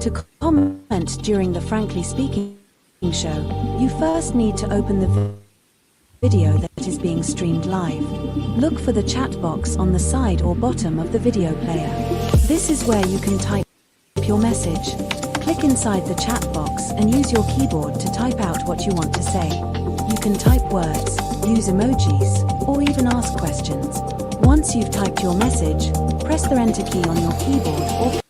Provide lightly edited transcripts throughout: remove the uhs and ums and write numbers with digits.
To comment during the Frankly Speaking show, you first need to open the video that is being streamed live. Look for the chat box on the side or bottom of the video player. This is where you can type your message. Click inside the chat box and use your keyboard to type out what you want to say. You can type words, use emojis, or even ask questions. Once you've typed your message, press the enter key on your keyboard or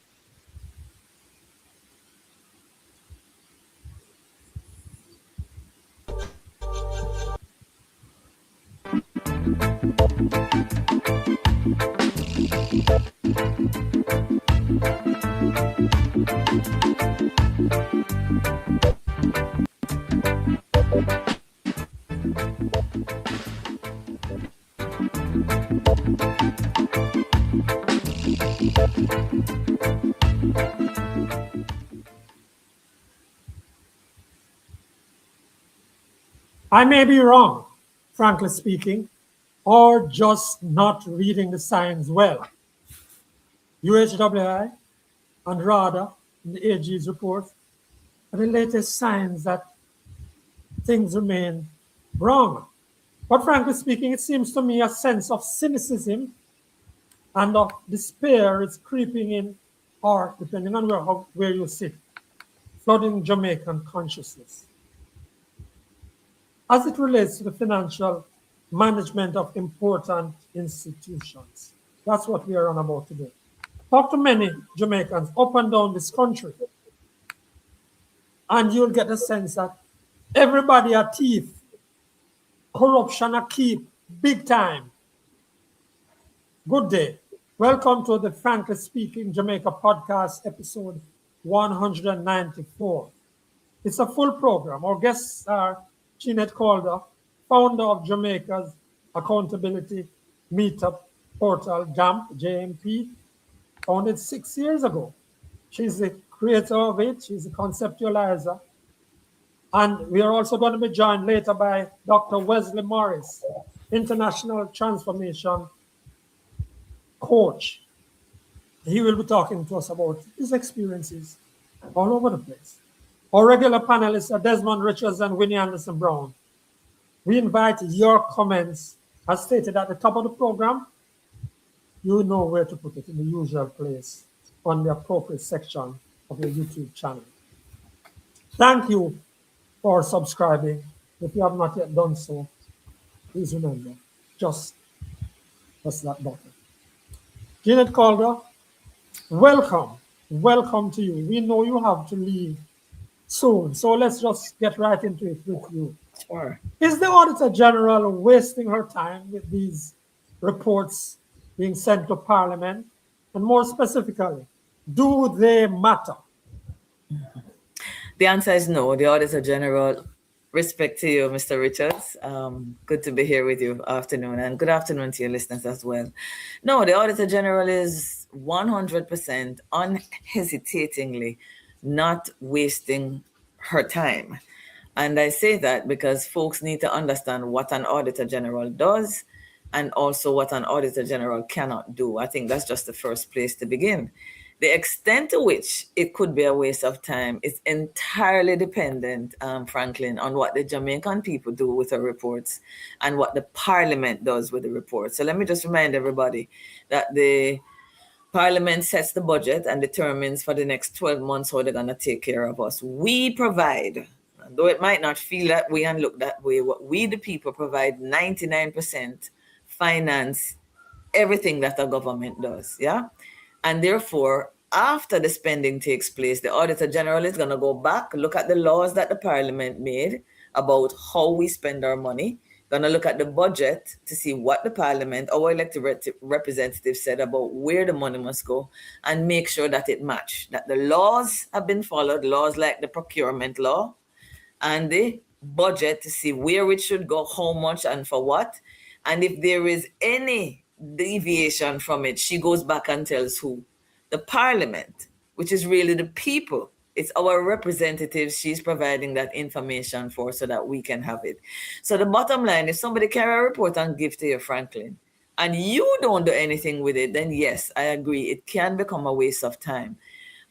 I may be wrong, frankly speaking, or just not reading the signs well. UHWI and RADA in the AG's report are the latest signs that things remain wrong. But frankly speaking, it seems to me a sense of cynicism and of despair is creeping in, or depending on where you sit, flooding Jamaican consciousness as it relates to the financial management of important institutions. That's what we are on about today. Talk to many Jamaicans up and down this country, and you'll get the sense that everybody are thief, corruption are keep, big time. Good day. Welcome to the Frankly Speaking Jamaica Podcast, episode 194. It's a full program. Our guests are Jeanette Calder, founder of Jamaica's Accountability Meter Portal, JAMP, JMP, founded 6 years ago. She's the creator of it. She's a conceptualizer. And we are also going to be joined later by Dr. Wesley Morris, international transformation coach. He will be talking to us about his experiences all over the place. Our regular panelists are Desmond Richards and Winnie Anderson Brown. We invite your comments, as stated at the top of the program. You know where to put it, in the usual place on the appropriate section of your YouTube channel. Thank you for subscribing. If you have not yet done so, please remember, just press that button. Jeanette Calder, welcome. Welcome to you. We know you have to leave soon, so let's just get right into it with you. Sure. Is the Auditor General wasting her time with these reports being sent to Parliament? And more specifically, do they matter? The answer is no. The Auditor General, respect to you, Mr. Richards. Good to be here with you afternoon, and good afternoon to your listeners as well. No, the Auditor General is 100% unhesitatingly not wasting her time. And I say that because folks need to understand what an Auditor General does and also what an Auditor General cannot do. I think that's just the first place to begin. The extent to which it could be a waste of time is entirely dependent, Franklin, on what the Jamaican people do with the reports and what the Parliament does with the reports. So let me just remind everybody that the Parliament sets the budget and determines for the next 12 months how they're going to take care of us. We provide, though it might not feel that way and look that way, what we the people provide 99% finance everything that the government does, yeah? And therefore, after the spending takes place, the Auditor General is going to go back, look at the laws that the Parliament made about how we spend our money, going to look at the budget to see what the Parliament, our elected representatives said about where the money must go, and make sure that it matches, that the laws have been followed, laws like the procurement law and the budget to see where it should go, how much and for what. And if there is any deviation from it, she goes back and tells who? The Parliament, which is really the people. It's our representatives she's providing that information for so that we can have it. So the bottom line, if somebody carry a report and give to you, Franklin, and you don't do anything with it, then yes, I agree. It can become a waste of time.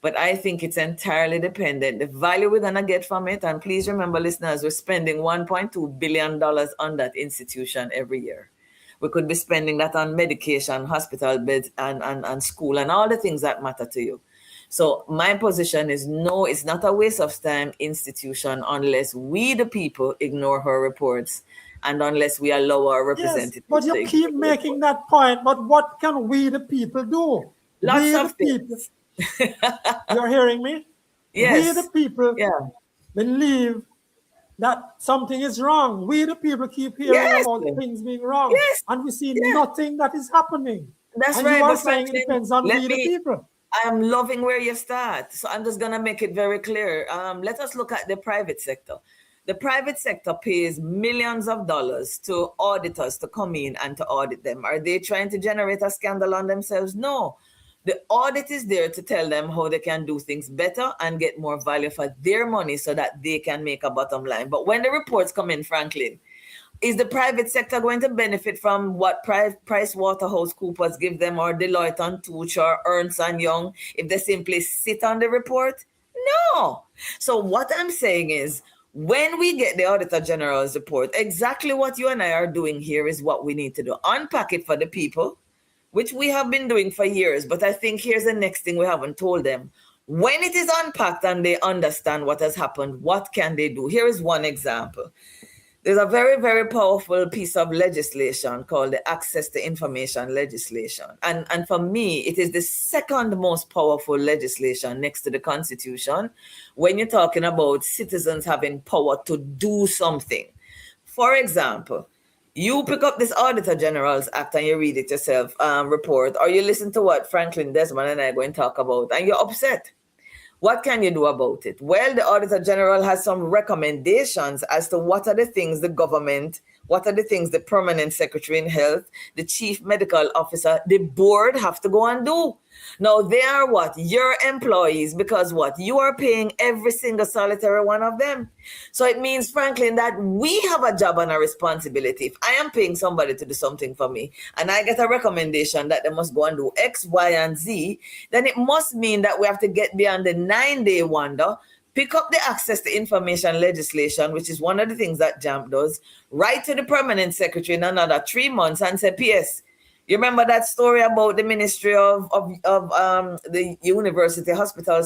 But I think it's entirely dependent. The value we're going to get from it, and please remember, listeners, we're spending $1.2 billion on that institution every year. We could be spending that on medication, hospital beds, and school, and all the things that matter to you. So my position is no, it's not a waste of time institution unless we, the people, ignore her reports and unless we allow our representatives. Yes, but you keep making that point. But what can we, the people, do? Lots of things. You're hearing me? Yes. We, the people, believe that something is wrong. We, the people, keep hearing about things being wrong. Yes. And we see nothing that is happening. That's and right. You are saying it depends on we, the people. I'm loving where you start. So I'm just going to make it very clear. Let us look at the private sector. The private sector pays millions of dollars to auditors to come in and to audit them. Are they trying to generate a scandal on themselves? No. The audit is there to tell them how they can do things better and get more value for their money so that they can make a bottom line. But when the reports come in, Franklin, is the private sector going to benefit from what PricewaterhouseCoopers give them, or Deloitte and Touche or Ernst & Young, if they simply sit on the report? No. So what I'm saying is, when we get the Auditor General's report, exactly what you and I are doing here is what we need to do. Unpack it for the people, which we have been doing for years. But I think here's the next thing we haven't told them. When it is unpacked and they understand what has happened, what can they do? Here is one example. There's a very, very powerful piece of legislation called the Access to Information legislation. And for me, it is the second most powerful legislation next to the Constitution when you're talking about citizens having power to do something. For example, you pick up this Auditor General's Act and you read it yourself, report, or you listen to what Franklin, Desmond, and I are going to talk about, and you're upset. What can you do about it? Well, the Auditor General has some recommendations as to what are the things the government, what are the things the Permanent Secretary in Health, the Chief Medical Officer, the board have to go and do. Now, they are what? Your employees, because what? You are paying every single solitary one of them. So it means, Franklin, that we have a job and a responsibility. If I am paying somebody to do something for me and I get a recommendation that they must go and do X, Y, and Z, then it must mean that we have to get beyond the 9-day wonder, pick up the Access to Information legislation, which is one of the things that JAMP does, write to the Permanent Secretary in another 3 months and say, P.S., you remember that story about the Ministry of the University Hospital,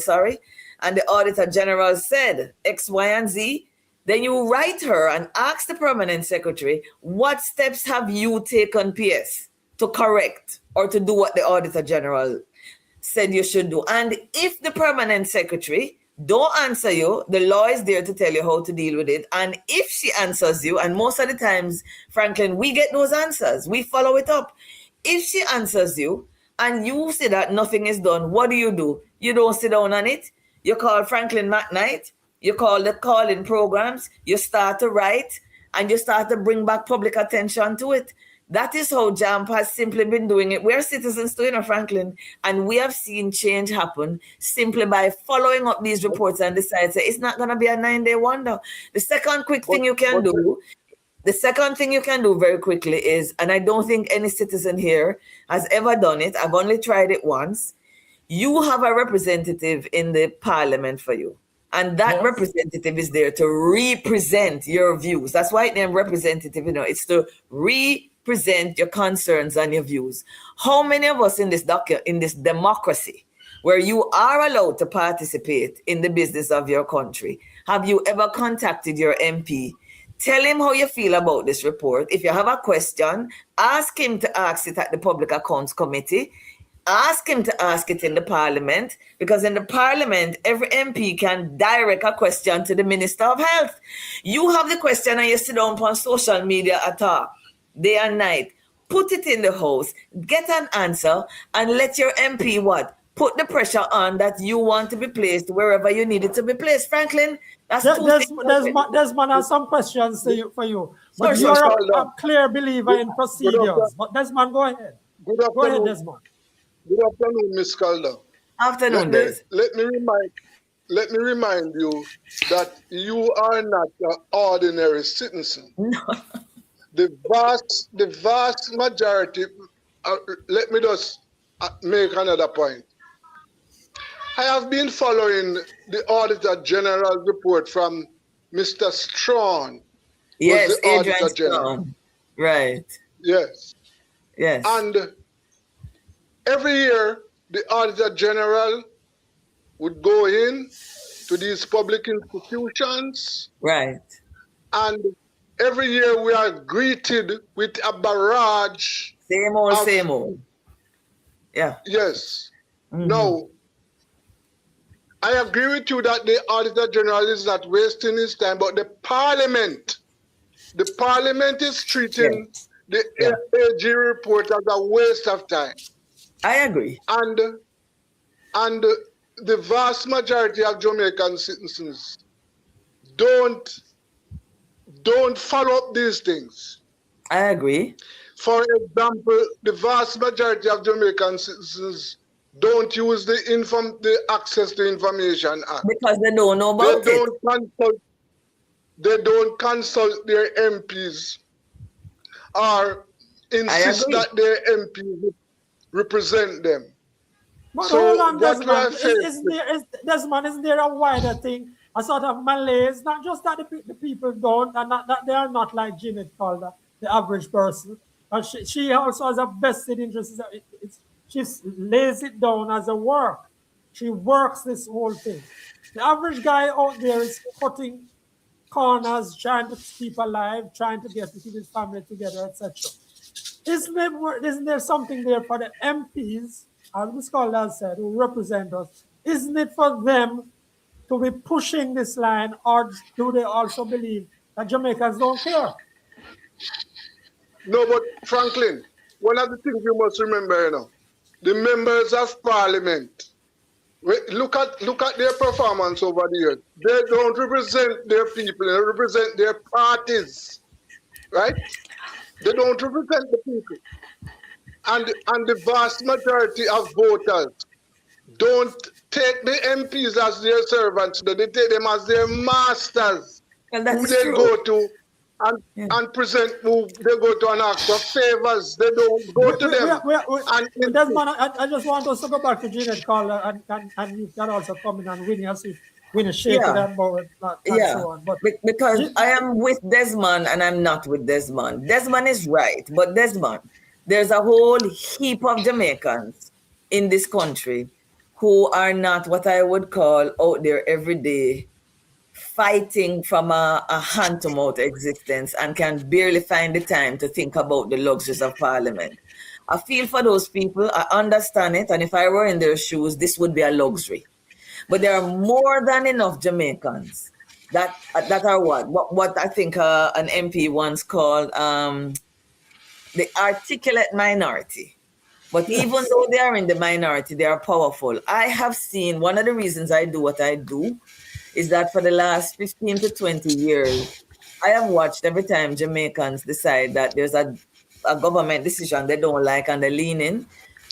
and the Auditor General said X, Y, and Z? Then you write her and ask the Permanent Secretary, what steps have you taken, PS, to correct or to do what the Auditor General said you should do? And if the Permanent Secretary don't answer you, the law is there to tell you how to deal with it. And if she answers you, and most of the times, Franklin, we get those answers, we follow it up. If she answers you and you see that nothing is done, what do? You don't sit down on it. You call Franklin McKnight. You call the call-in programs. You start to write and you start to bring back public attention to it. That is how JAMP has simply been doing it. We're citizens too, Franklin, and we have seen change happen simply by following up these reports and decide that it's not going to be a 9-day wonder. The second thing you can do very quickly is, and I don't think any citizen here has ever done it, I've only tried it once, you have a representative in the parliament for you. And that representative is there to represent your views. That's why it's named representative, it's to represent your concerns and your views. How many of us in this democracy, where you are allowed to participate in the business of your country, have you ever contacted your MP? Tell him how you feel about this report. If you have a question, ask him to ask it at the Public Accounts Committee. Ask him to ask it in the Parliament, because in the Parliament, every MP can direct a question to the Minister of Health. You have the question and you sit down on social media attack day and night. Put it in the House, get an answer, and let your MP put the pressure on that you want to be placed wherever you need it to be placed. Franklin, that's Desmond has some questions for you. But you're a clear believer in procedures. But Desmond, go ahead. Go ahead, Desmond. Good afternoon, Ms. Calder. Afternoon, Des. Let me remind you that you are not an ordinary citizen. No. The vast majority. Let me just make another point. I have been following the Auditor General report from Mr. Strawn. Yes, was the Adrian Auditor General. Strawn. Right. Yes. Yes. And every year, the Auditor General would go in to these public institutions. Right. And every year we are greeted with a barrage. Same old. Yeah. Yes. Mm-hmm. Now, I agree with you that the Auditor General is not wasting his time, but the Parliament is treating the AG report as a waste of time. I agree. And the vast majority of Jamaican citizens don't follow up these things. I agree. For example, the vast majority of Jamaican citizens don't use the Access to Information Act. Because they don't know about it. They don't consult their MPs or insist that their MPs represent them. But So hold on, what we are Desmond. Desmond, isn't there a wider thing, a sort of malaise? Not just that the people don't, and not that they are not like Jeanette Calder, the average person. But she also has a vested interest. She lays it down as a work. She works this whole thing. The average guy out there is cutting corners, trying to keep alive, trying to keep his family together, etc. Isn't there something there for the MPs, as the scholar said, who represent us? Isn't it for them to be pushing this line, or do they also believe that Jamaicans don't care? No, but Franklin, one of the things you must remember, the members of Parliament, look at their performance over the years. They don't represent their people, they represent their parties, right? They don't represent the people. And the vast majority of voters don't take the MPs as their servants, they take them as their masters, who they go to and present, who they go to and ask for favors. They don't go to them. Desmond, I just want us to go back to Jeanette Calder, and you can also come in and Winnie, as if Winnie shake and bow and so on. But because I am with Desmond and I'm not with Desmond. Desmond is right, but Desmond, there's a whole heap of Jamaicans in this country who are not what I would call out there every day fighting from a hand-to-mouth existence and can barely find the time to think about the luxuries of Parliament. I feel for those people, I understand it, and if I were in their shoes, this would be a luxury. But there are more than enough Jamaicans that are what I think an MP once called the articulate minority. But even though they are in the minority, they are powerful. I have seen, one of the reasons I do what I do is that for the last 15 to 20 years, I have watched every time Jamaicans decide that there's a government decision they don't like and they lean in,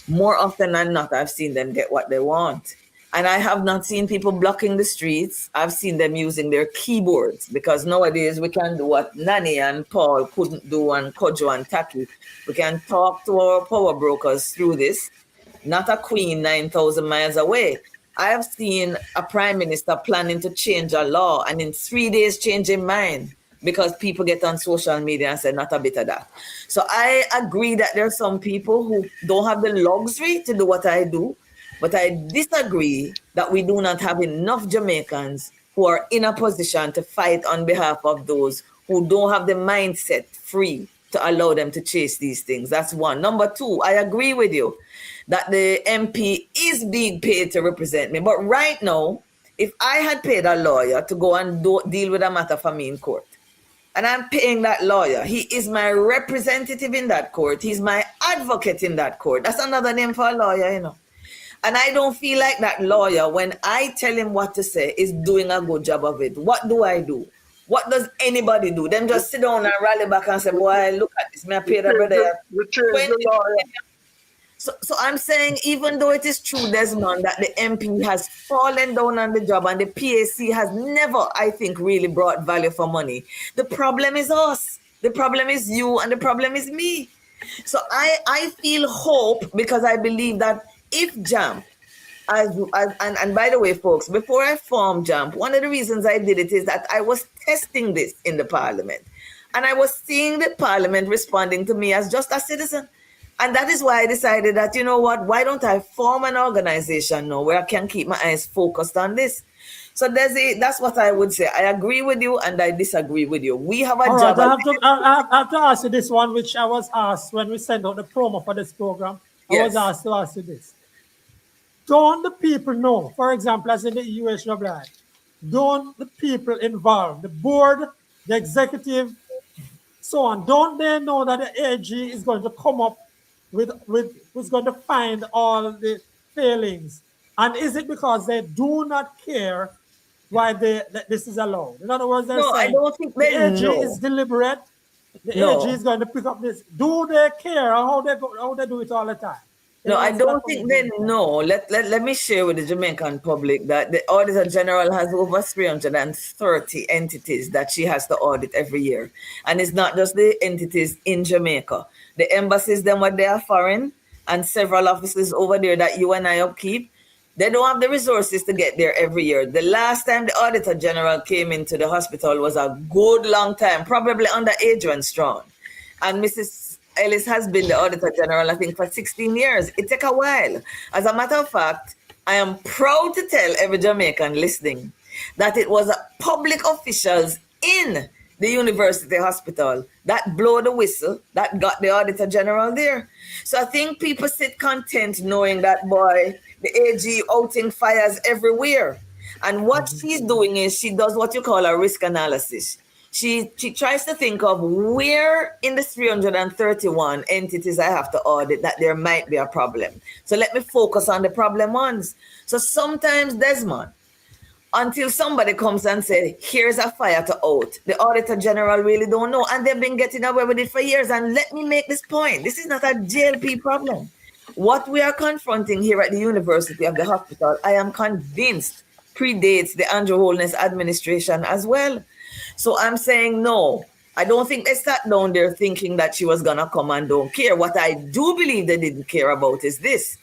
more often than not, I've seen them get what they want. And I have not seen people blocking the streets. I've seen them using their keyboards, because nowadays we can do what Nani and Paul couldn't do, and Kojo and Taki. We can talk to our power brokers through this, not a queen 9,000 miles away. I have seen a prime minister planning to change a law and in 3 days changing mind because people get on social media and say not a bit of that. So I agree that there are some people who don't have the luxury to do what I do, but I disagree that we do not have enough Jamaicans who are in a position to fight on behalf of those who don't have the mindset free to allow them to chase these things. That's one. Number two, I agree with you that the MP is being paid to represent me. But right now, if I had paid a lawyer to go and deal with a matter for me in court, and I'm paying that lawyer, he is my representative in that court, he's my advocate in that court. That's another name for a lawyer, And I don't feel like that lawyer, when I tell him what to say, is doing a good job of it. What do I do? What does anybody do? Them just sit down and rally back and say, boy, look at this. Me I paid a brother. So I'm saying, even though it is true, Desmond, that the MP has fallen down on the job and the PAC has never, I think, really brought value for money, the problem is us. The problem is you, and the problem is me. So I feel hope, because I believe that if JAMP And by the way, folks, before I formed JAMP, one of the reasons I did it is that I was testing this in the parliament. And I was seeing the parliament responding to me as just a citizen. And that is why I decided that, you know what, why don't I form an organization now where I can keep my eyes focused on this? So that's what I would say. I agree with you and I disagree with you. We have a job. I have to ask you this one, which I was asked when we sent out the promo for this program. I was asked to ask you this. Don't the people know, for example, as in the UHWI, don't the people involved, the board, the executive, so on, don't they know that the AG is going to come up with who's going to find all the failings? And is it because they do not care why this is allowed? In other words, they're saying I don't think the AG is deliberate. The AG is going to pick up this. Do they care how they do it all the time? No, I don't think they know. Let me share with the Jamaican public that the Auditor General has over 330 entities that she has to audit every year. And it's not just the entities in Jamaica. The embassies, them what they are foreign, and several offices over there that you and I upkeep, they don't have the resources to get there every year. The last time the Auditor General came into the hospital was a good long time, probably under Adrian Strong. And Mrs. Ellis has been the Auditor General, I think, for 16 years. It took a while. As a matter of fact, I am proud to tell every Jamaican listening that it was public officials in the university hospital that blow the whistle that got the Auditor General there. So I think people sit content knowing that, boy, the AG outing fires everywhere. And what she's doing is she does what you call a risk analysis. She tries to think of where in the 331 entities I have to audit that there might be a problem. So let me focus on the problem ones. So sometimes, Desmond, until somebody comes and says, here's a fire to out, the Auditor General really don't know. And they've been getting away with it for years. And let me make this point. This is not a JLP problem. What we are confronting here at the University of the Hospital, I am convinced, predates the Andrew Holness administration as well. So I'm saying, no, I don't think they sat down there thinking that she was going to come and don't care. What I do believe they didn't care about is this.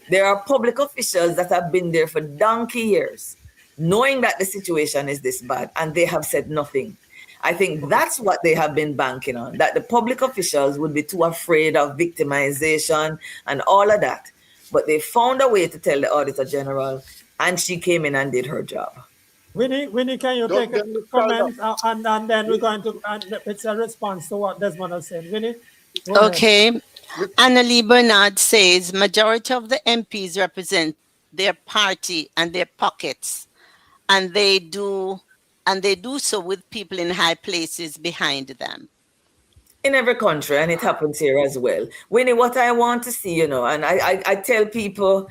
There are public officials that have been there for donkey years, knowing that the situation is this bad, and they have said nothing. I think that's what they have been banking on, that the public officials would be too afraid of victimization and all of that. But they found a way to tell the Auditor General, and she came in and did her job. Winnie, can you take a comment and then we're going to, and it's a response to what Desmond was saying. Winnie? Okay. Annalie Bernard says, majority of the MPs represent their party and their pockets, and they do so with people in high places behind them. In every country, and it happens here as well. Winnie, what I want to see, and I tell people,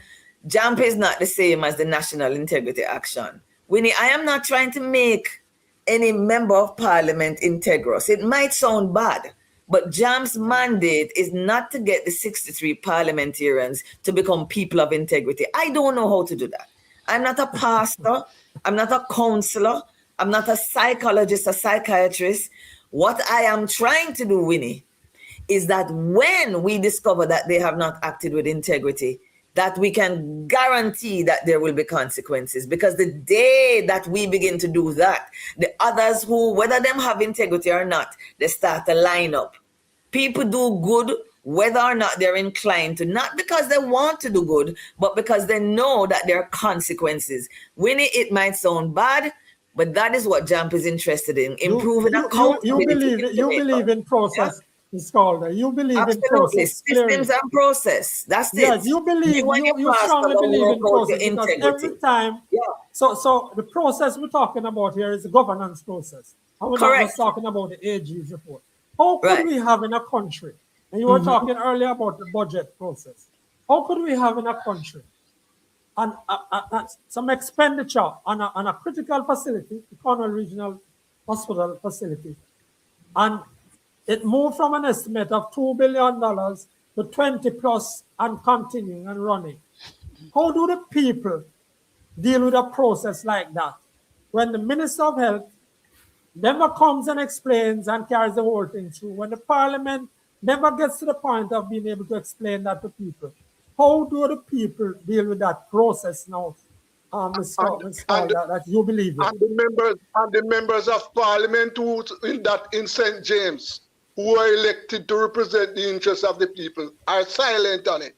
JAMP is not the same as the National Integrity Action. Winnie, I am not trying to make any member of parliament integrous. It might sound bad, but JAMP's mandate is not to get the 63 parliamentarians to become people of integrity. I don't know how to do that. I'm not a pastor. I'm not a counselor. I'm not a psychologist, a psychiatrist. What I am trying to do, Winnie, is that when we discover that they have not acted with integrity, that we can guarantee that there will be consequences. Because the day that we begin to do that, the others who, whether them have integrity or not, they start to line up. People do good whether or not they're inclined to, not because they want to do good, but because they know that there are consequences. Winnie, it might sound bad, but that is what JAMP is interested in, improving accountability. You believe in process. Yeah. It's called. You believe in process. Systems and process. That's it. Yes, you believe. You strongly believe in process because every time. Yeah. So the process we're talking about here is the governance process. And we're not just talking about the AG's report. How could we have in a country? And you were talking earlier about the budget process. How could we have in a country and some expenditure on a critical facility, the Cornwall Regional Hospital facility, and it moved from an estimate of $2 billion to 20 plus and continuing and running. How do the people deal with a process like that when the Minister of Health never comes and explains and carries the whole thing through, when the Parliament never gets to the point of being able to explain that to people? How do the people deal with that process now, Ms. Calder, that you believe in? And the members of parliament who in St. James, who are elected to represent the interests of the people, are silent on it.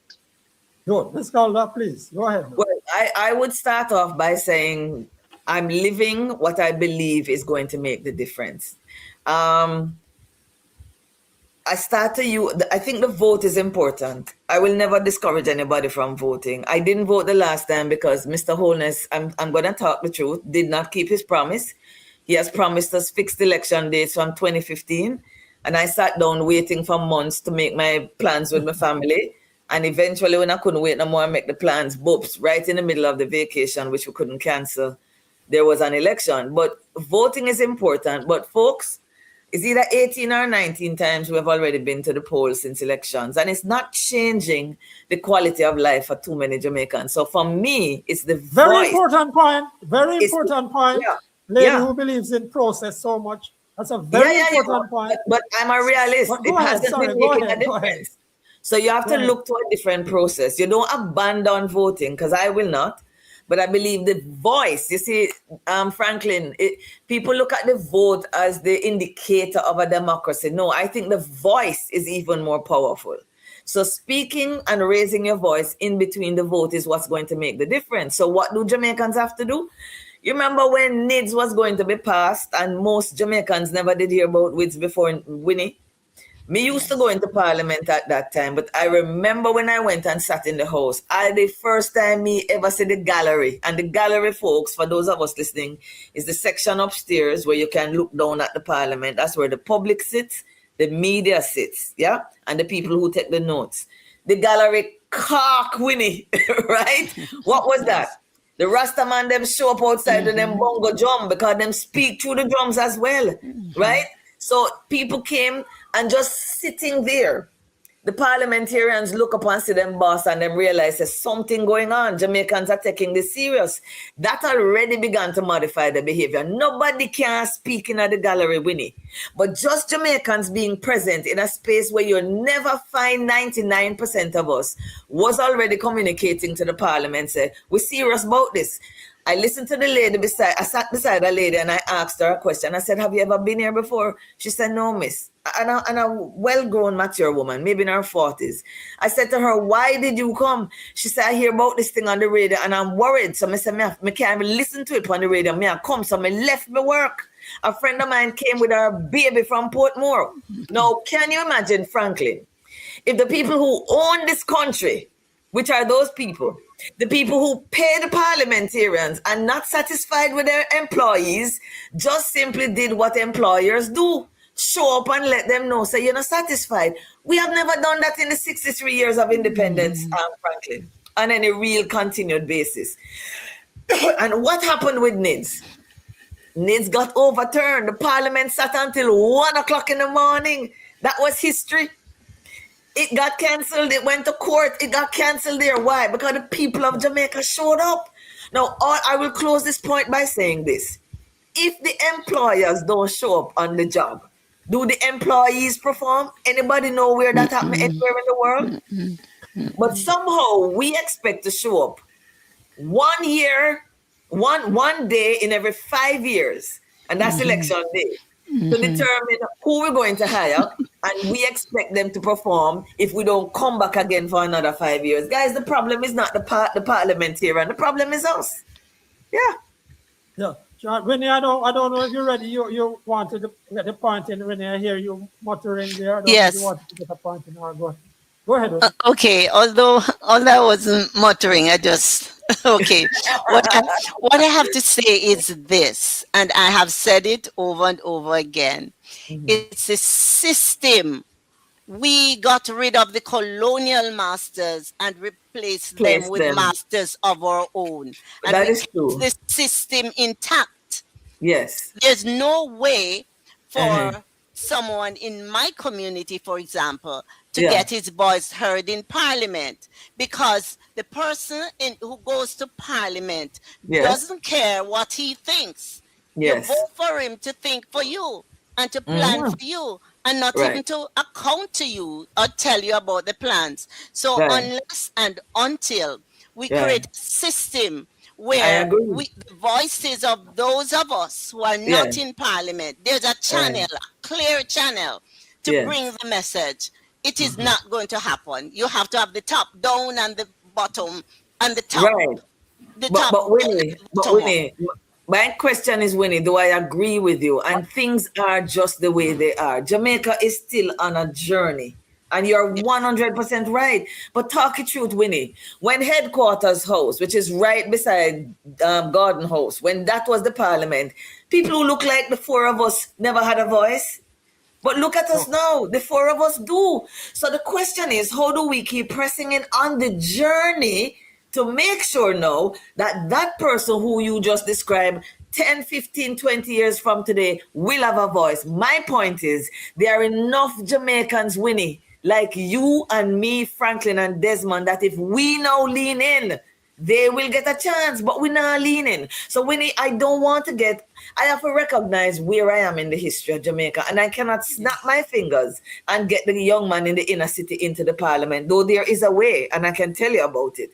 Good. Ms. Calder, please, go ahead. Well, I would start off by saying I'm living what I believe is going to make the difference. I think the vote is important. I will never discourage anybody from voting. I didn't vote the last time because Mr. Holness, I'm going to talk the truth, did not keep his promise. He has promised us fixed election dates from 2015. And I sat down waiting for months to make my plans with my family. And eventually, when I couldn't wait no more, I make the plans, boops, right in the middle of the vacation, which we couldn't cancel. There was an election. But voting is important. But folks, it's either 18 or 19 times we have already been to the polls since elections. And it's not changing the quality of life for too many Jamaicans. So for me, it's the very voice. Important point. Very important point. Yeah. Lady who believes in process so much. That's a very important point. But I'm a realist. It hasn't been making a difference. So you have to look to a different process. You don't abandon voting, because I will not. But I believe the voice, you see, Franklin, people look at the vote as the indicator of a democracy. No, I think the voice is even more powerful. So speaking and raising your voice in between the vote is what's going to make the difference. So what do Jamaicans have to do? You remember when NIDS was going to be passed and most Jamaicans never did hear about WIDS before Winnie? Me used to go into parliament at that time, but I remember when I went and sat in the house, the first time me ever see the gallery. And the gallery, folks, for those of us listening, is the section upstairs where you can look down at the parliament. That's where the public sits, the media sits, yeah? And the people who take the notes. The gallery cock Winnie, right? What was that? The Rastaman, them show up outside with them bongo drum because them speak through the drums as well, right? So people came and just sitting there. The parliamentarians look up and see them boss and them realize there's something going on. Jamaicans are taking this serious. That already began to modify the behavior. Nobody can speak in the gallery, Winnie. But just Jamaicans being present in a space where you never find 99% of us was already communicating to the parliament, say, we're serious about this. I listened to the lady I sat beside a lady and I asked her a question. I said, have you ever been here before? She said, no, miss. And a well-grown, mature woman, maybe in her 40s. I said to her, why did you come? She said, I hear about this thing on the radio and I'm worried. So I said, I can't even listen to it on the radio. I come, so I left my work. A friend of mine came with her baby from Portmore. Now, can you imagine, Franklin, if the people who own this country, which are those people, the people who pay the parliamentarians are not satisfied with their employees, just simply did what employers do. Show up and let them know, say you're not satisfied. We have never done that in the 63 years of independence, Franklin, on any real continued basis. And what happened with NIDS? NIDS got overturned. The parliament sat until 1 o'clock in the morning. That was history. It got cancelled. It went to court. It got cancelled there. Why? Because the people of Jamaica showed up. Now, I will close this point by saying this. If the employers don't show up on the job, do the employees perform? Anybody know where that happened anywhere in the world? But somehow we expect to show up 1 year, one day in every 5 years. And that's election day. To determine who we're going to hire, and we expect them to perform if we don't come back again for another 5 years. Guys, the problem is not the parliamentarian, the problem is us. Yeah. Winnie, I don't know if you're ready. You wanted to get a point in, Winnie. I hear you muttering there. Yes. You wanted to get a point in. Go ahead. Okay, although I wasn't muttering, I just okay. What I have to say is this, and I have said it over and over again. It's a system. We got rid of the colonial masters and replaced them with masters of our own. And that is true. The system intact. Yes. There's no way for someone in my community, for example, to get his voice heard in parliament, because the person who goes to parliament doesn't care what he thinks. You vote for him to think for you and to plan for you and not Right. even to account to you or tell you about the plans. So Right. unless and until we Yeah. create a system I where agree. the voices of those of us who are Yeah. not in parliament, there's a channel, a clear channel to Yes. bring the message. It is not going to happen. You have to have the top down and the bottom and the top. Right. The But top but Winnie, down, the bottom up. my question is, Winnie, do I agree with you? And things are just the way they are. Jamaica is still on a journey. And you're 100% right. But talk it truth, Winnie. When Headquarters House, which is right beside Garden House, when that was the parliament, people who look like the four of us never had a voice. But look at us now. The four of us do. So the question is, how do we keep pressing in on the journey to make sure now that that person who you just described 10, 15, 20 years from today will have a voice? My point is, there are enough Jamaicans, Winnie, like you and me, Franklin and Desmond, that if we now lean in, they will get a chance, but we're not leaning. So Winnie, I don't want to I have to recognize where I am in the history of Jamaica, and I cannot snap my fingers and get the young man in the inner city into the parliament, though there is a way, and I can tell you about it.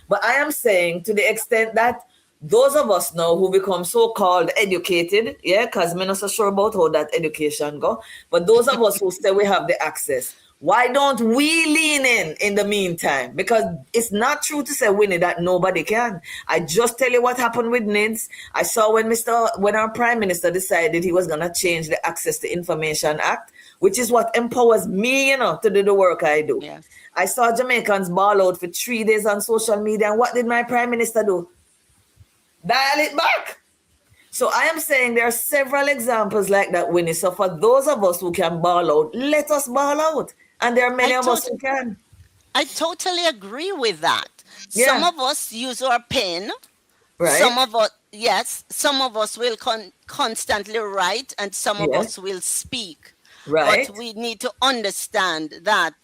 But I am saying, to the extent that those of us now who become so-called educated, because I'm not so sure about how that education go, but those of us who say we have the access, why don't we lean in the meantime? Because it's not true to say, Winnie, that nobody can. I just tell you what happened with NIDS. I saw when our Prime Minister decided he was going to change the Access to Information Act, which is what empowers me, to do the work I do. Yes. I saw Jamaicans ball out for 3 days on social media, and what did my Prime Minister do? Dial it back. So I am saying there are several examples like that, Winnie. So for those of us who can ball out, let us ball out. And there are many of us who can. I totally agree with that. Yeah. Some of us use our pen. Right. Some of us, yes, some of us will constantly write, and some of us will speak. Right. But we need to understand that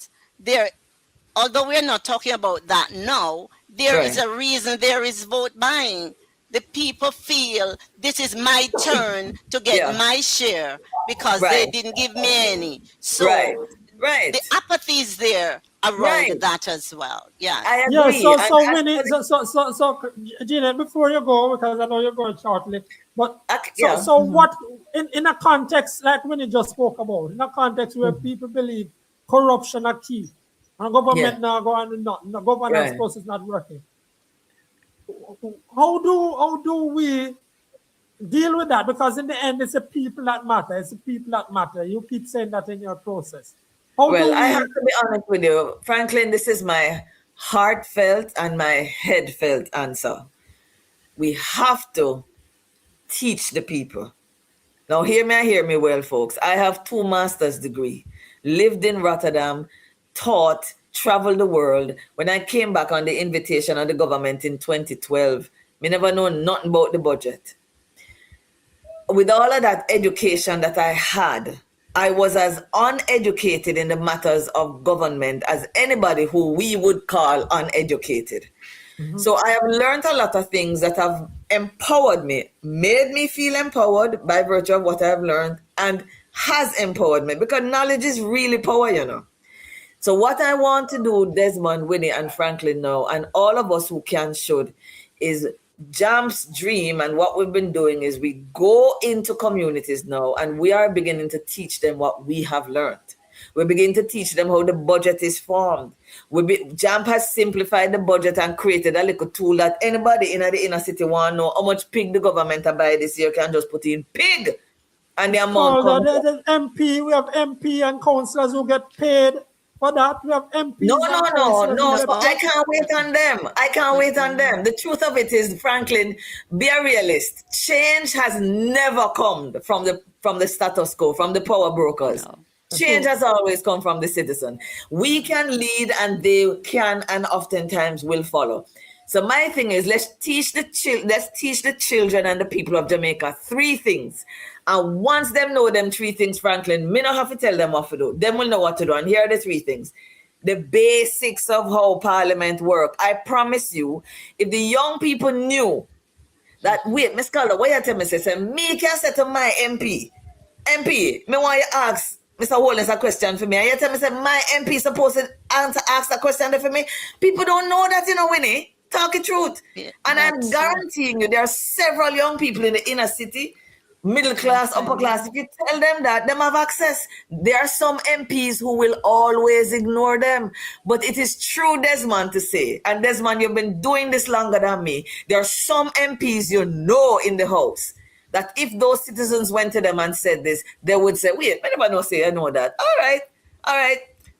although we're not talking about that now, there is a reason there is vote buying. The people feel this is my turn to get my share because they didn't give me any. So the apathy is there around that as well. Yeah. I agree. Yeah, so Winnie, so Jeanette, before you go, because I know you're going shortly, but what in a context like Winnie just spoke about, in a context where people believe corruption are key, and government now go on nothing, the governance process not working. How do we deal with that? Because in the end, it's the people that matter. It's the people that matter. You keep saying that in your process. I have to be honest with you, Franklin. This is my heartfelt and my headfelt answer. We have to teach the people. Now, hear me well, folks. I have 2 master's degree, lived in Rotterdam, taught, traveled the world. When I came back on the invitation of the government in 2012, me never know nothing about the budget. With all of that education that I had, I was as uneducated in the matters of government as anybody who we would call uneducated. So I have learned a lot of things that have empowered me, made me feel empowered by virtue of what I've learned, and has empowered me, because knowledge is really power, So what I want to do, Desmond, Winnie, and Franklin now, and all of us who can should, is JAMP's dream, and what we've been doing is we go into communities now and we are beginning to teach them what we have learned. We begin to teach them how the budget is formed. JAMP has simplified the budget and created a little tool that anybody in the inner city want to know how much pig the government buy this year can just put in pig. And the amount the MP, we have MP and councillors who get paid for that. We have MPs. No. So I can't wait on them. The truth of it is, Franklin, be a realist. Change has never come from the status quo, from the power brokers. No. Change has always come from the citizen. We can lead, and they can, and oftentimes will follow. So my thing is, let's teach the children and the people of Jamaica 3 things. And once them know them 3 things, Franklin, me not have to tell them what to do. Them will know what to do. And here are the 3 things. The basics of how Parliament work. I promise you, if the young people knew that, wait, Miss Calder, what you tell me? Say, me can say to my MP, me want you ask Mr. Holness a question for me. And you tell me, say, my MP supposed to ask that question for me. People don't know that, Winnie. Talk the truth. Yeah, and I'm guaranteeing you, there are several young people in the inner city, middle class, upper class. If you tell them that, them have access. There are some MPs who will always ignore them. But it is true, Desmond, to say, and Desmond, you've been doing this longer than me. There are some MPs in the House that if those citizens went to them and said this, they would say, wait, I never know say I know that. All right,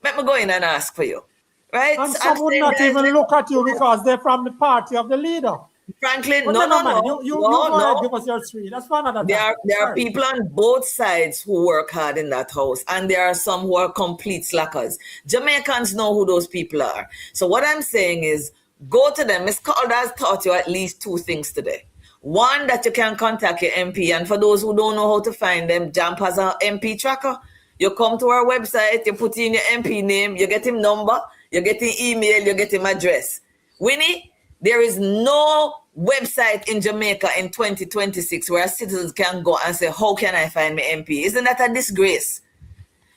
let me go in and ask for you. Right? And some would not even look at you because they're from the party of the leader. Franklin, But no. You go ahead, give us your three. That's one other There are people on both sides who work hard in that House, and there are some who are complete slackers. Jamaicans know who those people are. So what I'm saying is, go to them. Ms. Calder has taught you at least two things today. One, that you can contact your MP, and for those who don't know how to find them, JAMP has an MP tracker. You come to our website, you put in your MP name, you get him number, you get him email, you get him address. Winnie, there is no website in Jamaica in 2026 where citizens can go and say, how can I find my MP? Isn't that a disgrace?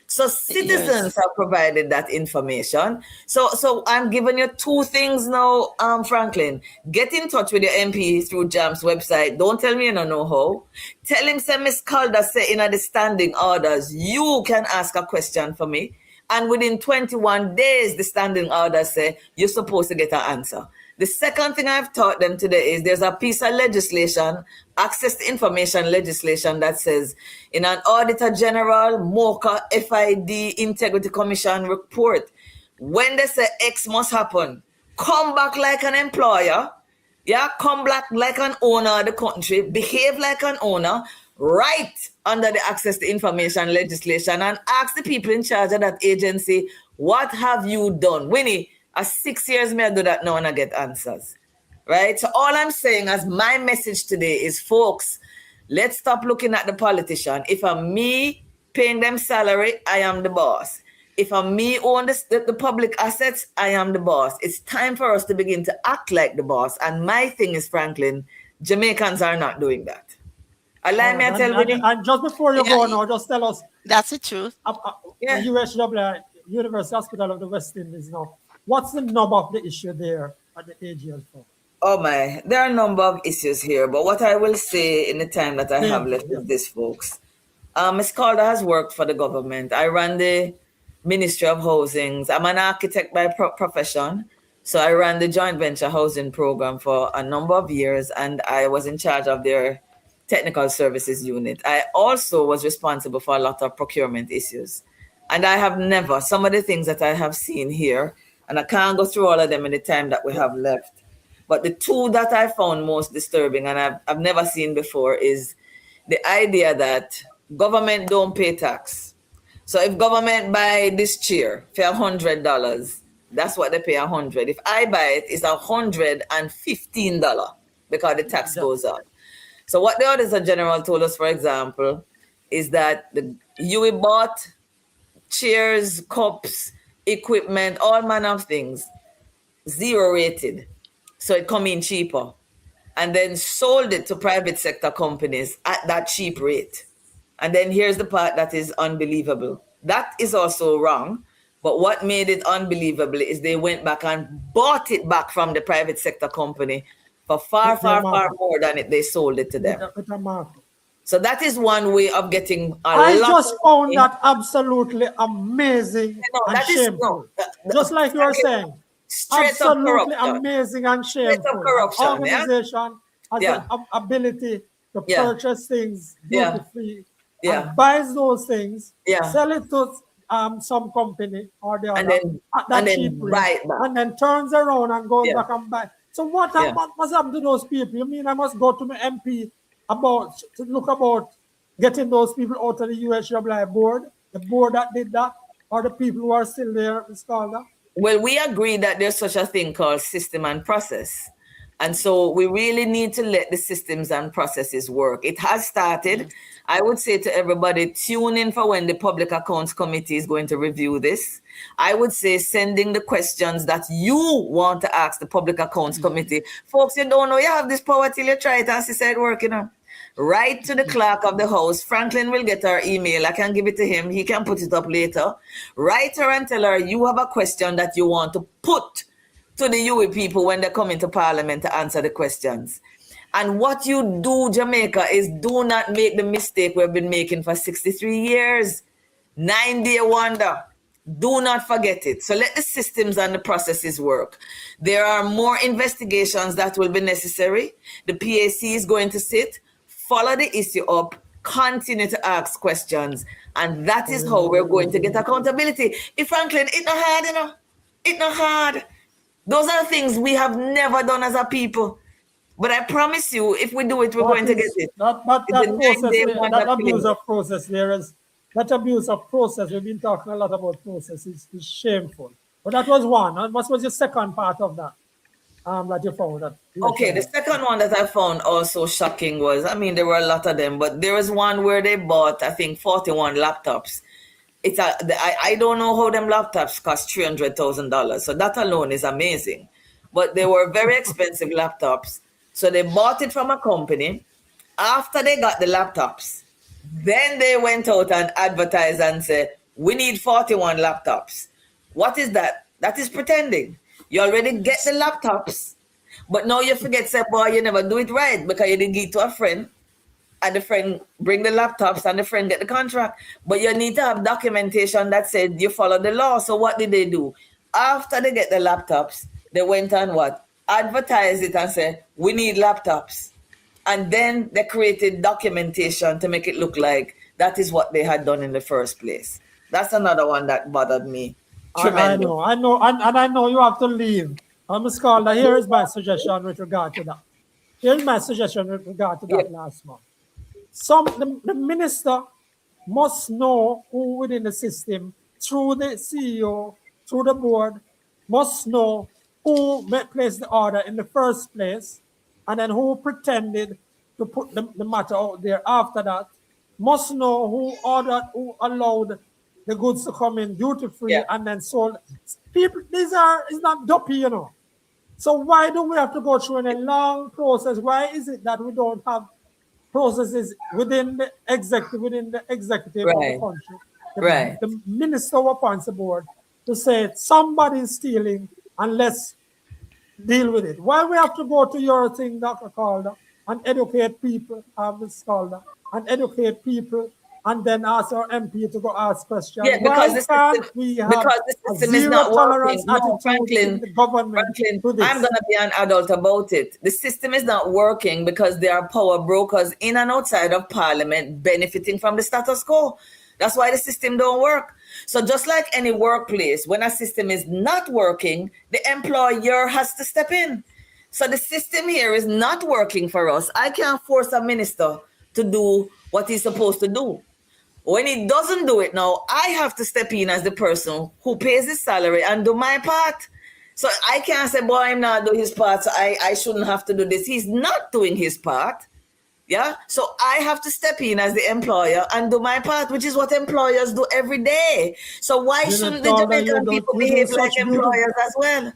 So citizens have provided that information. So I'm giving you two things now, Franklin. Get in touch with your MP through JAMP's website. Don't tell me you don't know how. Tell him, say, Ms. Calder say in the standing orders, you can ask a question for me. And within 21 days, the standing orders say you're supposed to get an answer. The second thing I've taught them today is there's a piece of legislation, access to information legislation, that says in an Auditor General, MOCA, FID, Integrity Commission report, when they say X must happen, come back like an employer, come back like an owner of the country, behave like an owner, write under the access to information legislation and ask the people in charge of that agency, what have you done? Winnie, 6 years may I do that now and I get answers, right? So all I'm saying as my message today is, folks, let's stop looking at the politician. If I'm me paying them salary, I am the boss. If I'm me own the public assets, I am the boss. It's time for us to begin to act like the boss. And my thing is, Franklin, Jamaicans are not doing that. Allow me to tell you. And just before you go now, just tell us. That's the truth. The UHWI, University Hospital of the West Indies now. What's the number of the issue there at the AGL for? Oh my, there are a number of issues here, but what I will say in the time that I have left is this, folks. Ms. Calder has worked for the government. I ran the Ministry of Housing. I'm an architect by profession, so I ran the joint venture housing program for a number of years, and I was in charge of their technical services unit. I also was responsible for a lot of procurement issues, and I have never, some of the things that I have seen here, and I can't go through all of them in the time that we have left. But the two that I found most disturbing and I've never seen before is the idea that government don't pay tax. So if government buy this chair for $100, that's what they pay $100. If I buy it, it's $115 because the tax goes up. So what the Auditor General told us, for example, is that the UHWI bought chairs, cups, equipment, all manner of things, 0 rated. So it come in cheaper, and then sold it to private sector companies at that cheap rate. And then here's the part that is unbelievable. That is also wrong. But what made it unbelievable is they went back and bought it back from the private sector company for far more than they sold it to them. So that is one way of getting I just found that absolutely amazing and shameful. Just like you were saying. Absolutely amazing and shameful. Organization has an ability to purchase things duty-free and buys those things, sell it to some company or the other at that cheap rate, and then turns around and goes back and buy. So what must happen to those people? You mean I must go to my MP to look about getting those people out of the UHWI board, the board that did that, or the people who are still there, Ms. Calder? Well, we agree that there's such a thing called system and process. And so we really need to let the systems and processes work. It has started. I would say to everybody, tune in for when the Public Accounts Committee is going to review this. I would say sending the questions that you want to ask the Public Accounts Committee. Folks, you don't know you have this power till you try it and see it working. Write to the clerk of the house. Franklin will get her email. I can give it to him. He can put it up later. Write her and tell her you have a question that you want to put to the UWI people when they come into Parliament to answer the questions. And what you do, Jamaica, is do not make the mistake we've been making for 63 years. 9-day wonder. Do not forget it. So let the systems and the processes work. There are more investigations that will be necessary. The PAC is going to sit, follow the issue up, continue to ask questions. And that is how we're going to get accountability. If Franklin, it's not hard, you know. It's not hard. Those are things we have never done as a people. But I promise you, if we do it, we're going to get it. That abuse of process there is. That abuse of process, we've been talking a lot about process, is shameful. But that was one. And what was the second part of that that you found? Okay, the second one that I found also shocking was, I mean, there were a lot of them, but there was one where they bought, I think, 41 laptops. I don't know how them laptops cost $300,000. So that alone is amazing. But they were very expensive laptops. So they bought it from a company. After they got the laptops, then they went out and advertised and said, we need 41 laptops. What is that? That is pretending. You already get the laptops, but now you forget, say, boy, you never do it right because you didn't give it to a friend, and the friend bring the laptops and the friend get the contract. But you need to have documentation that said you follow the law. So what did they do? After they get the laptops, they went and what? Advertised it and said, we need laptops. And then they created documentation to make it look like that is what they had done in the first place. That's another one that bothered me. I know, and I know you have to leave. Ms. Calder, here is my suggestion with regard to that. Here's my suggestion with regard to that last month. The minister must know who within the system, through the CEO, through the board, must know who placed the order in the first place, and then who pretended to put the matter out there after that, must know who ordered, who allowed the goods to come in duty-free and then sold. People, it's not dopey, you know. So why do we have to go through a long process? Why is it that we don't have processes within the executive of the country? The minister who appoints the board to say somebody's stealing and let's deal with it. Why we have to go to your thing, Dr. Calder, and educate people, Ms. Calder, and educate people, and then ask our MP to go ask questions? Yeah, because the system is not working. No, Franklin, I'm going to be an adult about it. The system is not working because there are power brokers in and outside of Parliament benefiting from the status quo. That's why the system don't work. So just like any workplace, when a system is not working, the employer has to step in. So the system here is not working for us. I can't force a minister to do what he's supposed to do. When he doesn't do it now, I have to step in as the person who pays his salary and do my part. So I can't say, boy, I'm not doing his part, so I shouldn't have to do this. He's not doing his part. Yeah, so I have to step in as the employer and do my part, which is what employers do every day. So why shouldn't the Jamaican people behave like employers as well?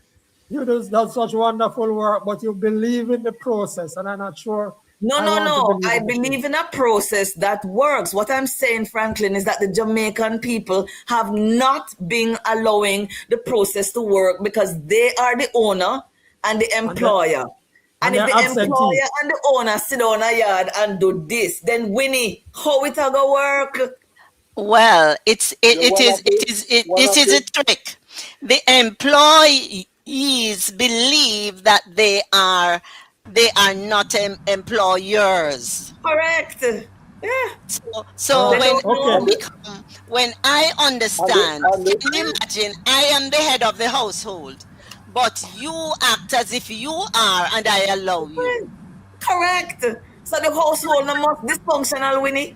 You do such wonderful work, but you believe in the process, and I'm not sure. No. I believe in a process that works. What I'm saying, Franklin, is that the Jamaican people have not been allowing the process to work because they are the owner and the employer. And if the employer and the owner sit on a yard and do this, then Winnie, how it go work? Well, it is a trick. The employees believe that they are not employers. Correct. Yeah. So when I understand, can you imagine? I am the head of the household, but you act as if you are, and I allow you. Correct. So the household must dysfunctional, Winnie.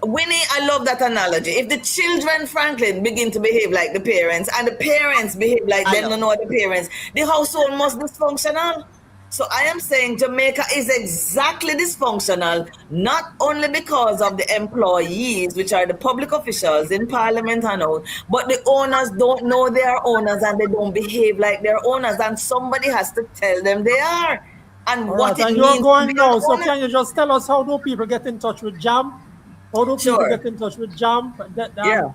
Winnie, I love that analogy. If the children, Franklin, begin to behave like the parents, and the parents behave like they don't know the parents, the household must dysfunctional. So I am saying Jamaica is exactly dysfunctional, not only because of the employees, which are the public officials in Parliament and all, but the owners don't know they are owners and they don't behave like they're owners, and somebody has to tell them they are. and All what right, it and means you're to going be now, an so owner. can you just tell us how do people get in touch with JAMP? How do people Sure. get in touch with JAMP? Yeah.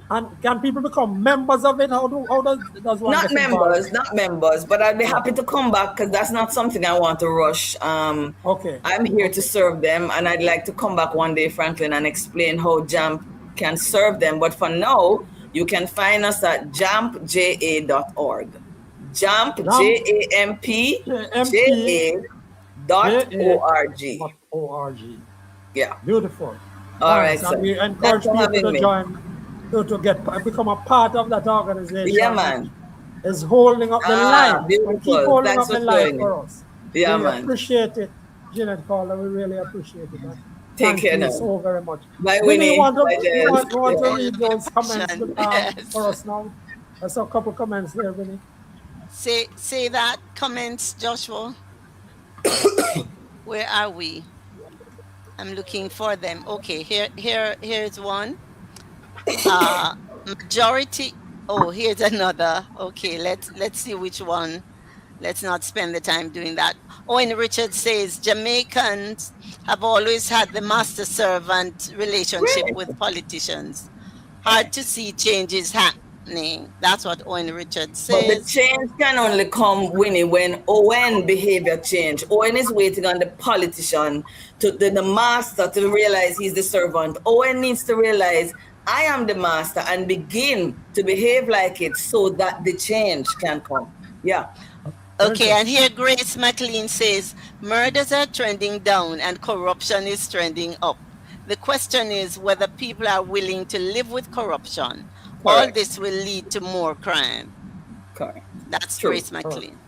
And can people become members of it? How does one Not get involved? members, but I'd be happy to come back because that's not something I want to rush. Okay. I'm here Okay. to serve them, and I'd like to come back one day, Franklin, and explain how JAMP can serve them. But for now, you can find us at jampja.org. JAMP, JAMP, JAMP.org. Yeah. Beautiful. All right, Thanks. sir. And we Thanks encourage for people having to me. join, to become a part of that organization. Yeah, man. Is holding up the line. Beautiful. And keep holding Thanks up the for line showing for me. us. Yeah, we man. appreciate it, Jeanette Calder. We really appreciate it. Man. Take care Thank you now. so very much. Bye, Winnie, you Winnie. want to, Bye, you Des. want to read those comments Yes. for us now? There's a couple comments there, Winnie. Say that comments, Joshua. Where are we? I'm looking for them. Okay, here's one. Majority. Oh, here's another. Okay, let's see which one. Let's not spend the time doing that. Owen Richards says Jamaicans have always had the master-servant relationship with politicians. Hard to see changes happening. That's what Owen Richards says. But the change can only come, Winnie, when Owen behavior change. Owen is waiting on the politician, the master, to realize he's the servant. Owen needs to realize I am the master and begin to behave like it so that the change can come. Yeah. Okay, and here Grace McLean says, murders are trending down and corruption is trending up. The question is whether people are willing to live with corruption. Correct. All this will lead to more crime. Correct. That's True. Grace McLean.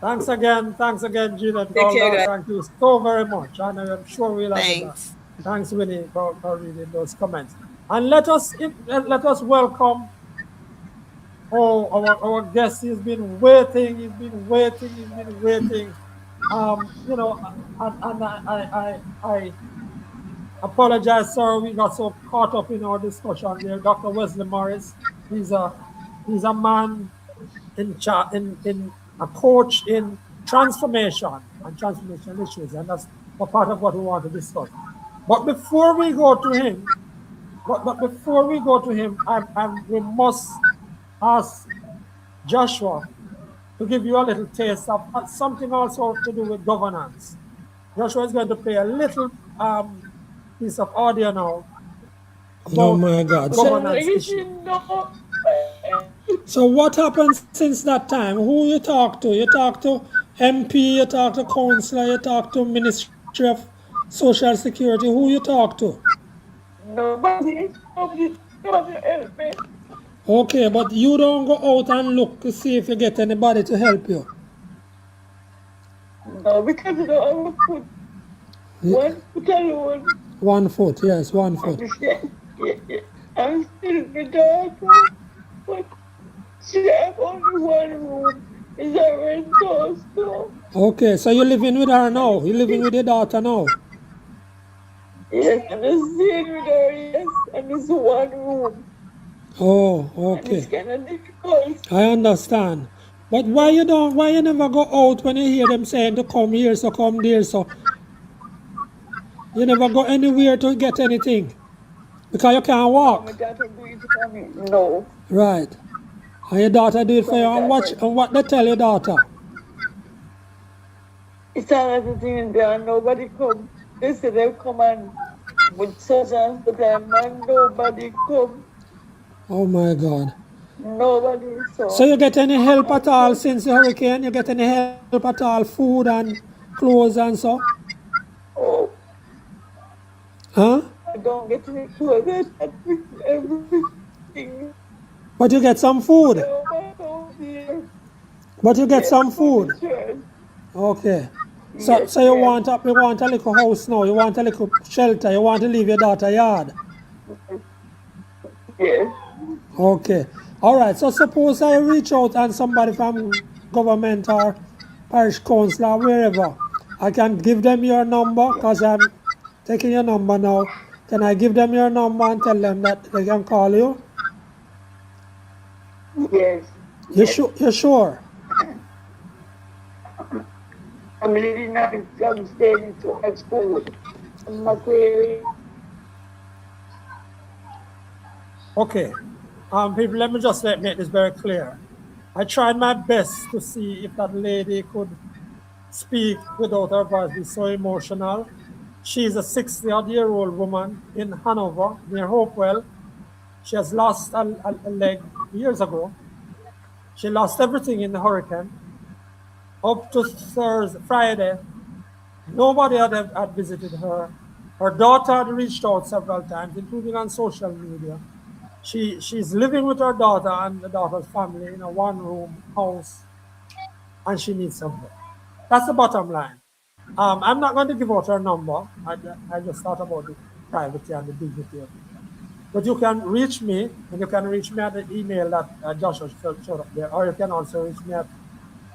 Thanks again, Jeanette Take care, Calder. guys. Thank you so very much. And I'm sure we'll have that. Thanks. Thanks, Winnie, for reading those comments. And let us welcome our guest. He's been waiting. You know, and I apologize, sir. We got so caught up in our discussion there. Dr. Wesley Morris. He's a man in a coach in transformation and transformation issues, and that's a part of what we want to discuss. But before we go to him, we must ask Joshua to give you a little taste of something also to do with governance. Joshua is going to play a little piece of audio now. Oh my God. Governance issue. So what happened since that time? Who you talk to? You talk to MP, you talk to councillor, you talk to Ministry of Social Security. Who you talk to? Nobody help me. Okay, but you don't go out and look to see if you get anybody to help you. No, because you know, I put 1 foot alone. 1 foot, yes, 1 foot. Yeah. I'm still with my daughter, but she have only 1 room. It's a rent house, so. Okay, so you're living with her now? You're living with your daughter now? Yes, I'm staying with her, yes, and it's 1 room. Oh, And it's okay. kind of difficult. I understand. But why you never go out when you hear them saying to come here, so come there, so you never go anywhere to get anything? Because you can't My walk. daughter do it for me. No. Right. And your daughter do it for you, and what they tell your daughter? It's another thing there, and nobody come. They say they come and with such and such time, and nobody come. Oh my God. Nobody So you get any help at all since the hurricane? You get any help at all? Food and clothes and so? Oh, Huh? I don't get any clothes. I get everything. But you get some food. Oh dear. But you get some food. Church. Okay. Yes, So you yes. want a little house now. You want a little shelter. You want to leave your daughter yard. Yes. Okay. All right. So suppose I reach out and somebody from government or parish council or wherever, I can give them your number because I'm taking your number now. Can I give them your number and tell them that they can call you? Yes. You sure? family did not from staying to school. McQuarrie. Okay. People, let me just make this very clear. I tried my best to see if that lady could speak without her voice be so emotional. She's a 60-odd-year-old woman in Hanover, near Hopewell. She has lost a leg years ago. She lost everything in the hurricane. Up to Thursday, Friday, nobody had visited her. Her daughter had reached out several times, including on social media. She's living with her daughter and the daughter's family in a one-room house, and she needs some help. That's the bottom line. I'm not going to give out her number. I just thought about the privacy and the dignity of it. But you can reach me, and you can reach me at the email that Joshua showed up there, or you can also reach me at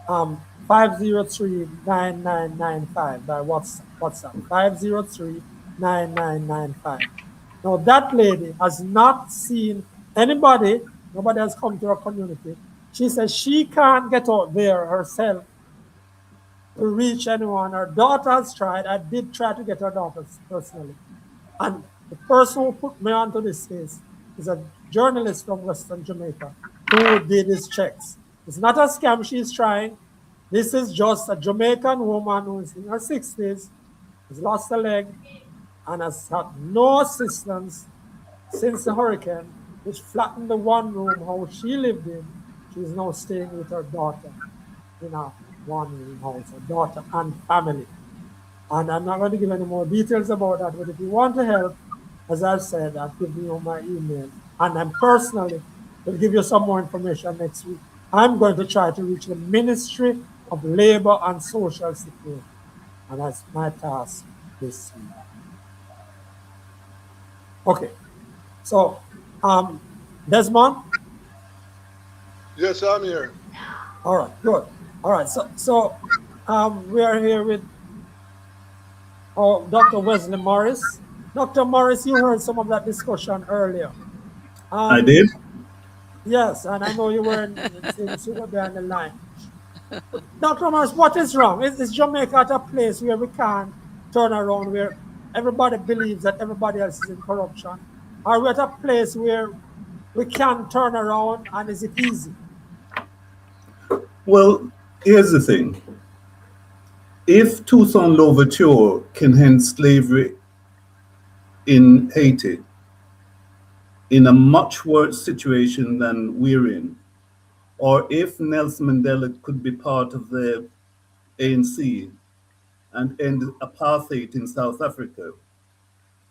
503-9995 by WhatsApp, 503-9995. Now, that lady has not seen anybody, nobody has come to her community. She says she can't get out there herself to reach anyone. Her daughter has tried. I did try to get her daughter personally. And the person who put me onto this case is a journalist from Western Jamaica who did his checks. It's not a scam she's trying. This is just a Jamaican woman who is in her 60s, has lost a leg, and has had no assistance since the hurricane, which flattened the one-room house she lived in. She's now staying with her daughter in a one-room house, her daughter and family. And I'm not going to give any more details about that, but if you want to help, as I've said, I've given you my email, and I'm personally will give you some more information next week. I'm going to try to reach the Ministry of Labor and Social Security, and that's my task this week. Okay, so Desmond? Yes, I'm here. All right, good. All right, so we are here with Dr. Wesley Morris. Dr. Morris, you heard some of that discussion earlier. I did. Yes, and I know you were behind the line. Dr. Morris, what is wrong? Is Jamaica at a place where we can't turn around, where everybody believes that everybody else is in corruption? Are we at a place where we can turn around, and is it easy? Well, here's the thing. If Toussaint Louverture can end slavery in Haiti in a much worse situation than we're in, or if Nelson Mandela could be part of the ANC and end apartheid in South Africa,